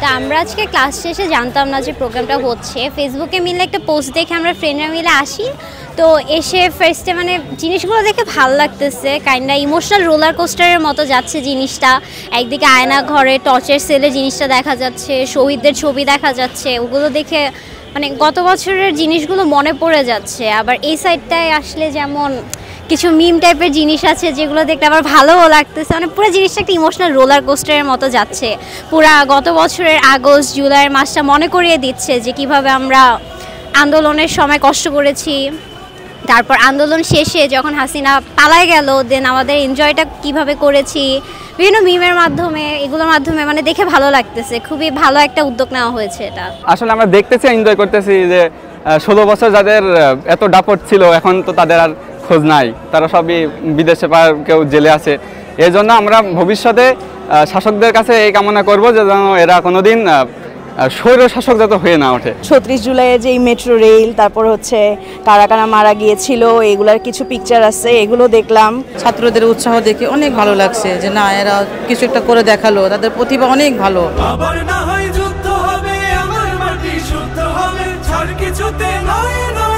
তা আমরা আজকে ক্লাস শেষে জানতাম না যে প্রোগ্রামটা হচ্ছে, ফেসবুকে মিলে একটা পোস্ট দেখে আমরা ফ্রেন্ডরা মিলে আসি। তো এসে ফার্স্টে মানে জিনিসগুলো দেখে ভালো লাগতেছে, কাইন্ডা ইমোশনাল রোলার কোস্টারের মতো যাচ্ছে জিনিসটা। একদিকে আয়না ঘরে টর্চের সেলে জিনিসটা দেখা যাচ্ছে, শহীদদের ছবি দেখা যাচ্ছে, ওগুলো দেখে মানে গত বছরের জিনিসগুলো মনে পড়ে যাচ্ছে। আবার এই সাইডটায় আসলে যেমন কিছু মিম টাইপের জিনিস আছে যেগুলো দেখতে আবার ভালোও লাগতেছে, মানে পুরো জিনিসটা একটা ইমোশনাল রোলার কোস্টারের মতো যাচ্ছে। পুরা গত বছরের আগস্ট জুলাইয়ের মাসটা মনে করিয়ে দিচ্ছে যে কিভাবে আমরা আন্দোলনের সময় কষ্ট করেছি, তারপর আন্দোলন শেষে যখন হাসিনা পালায় গেল দেন আমাদের এনজয়টা কিভাবে করেছি বিভিন্ন মিমের মাধ্যমে, এগুলোর মাধ্যমে মানে দেখে ভালো লাগতেছে। খুবই ভালো একটা উদ্যোগ নেওয়া হয়েছে এটা। আসলে আমরা দেখতেছি, এনজয় করতেছি যে 16 বছর যাদের এত দাপট ছিল এখন তো তাদের আর খোঁজ নাই, তারা সবই বিদেশে বা কেউ জেলে আছে। এই জন্য আমরা ভবিষ্যতে শাসকদের কাছে এই কামনা করব যে যেন এরা কোনোদিন স্বৈর শাসক যাতে হয়ে না ওঠে। 36 জুলাইয়ে যে মেট্রো রেল, তারপর হচ্ছে কারা কারা মারা গিয়েছিল, এগুলার কিছু পিকচার আছে, এগুলো দেখলাম। ছাত্রদের উৎসাহ দেখে অনেক ভালো লাগছে যে না এরা কিছু একটা করে দেখালো, তাদের প্রতিভা অনেক ভালো। আবার না হয় যুদ্ধ হবে, আমার মাটি শুদ্ধ হবে, ছাড় কিছুতে নয় নয়।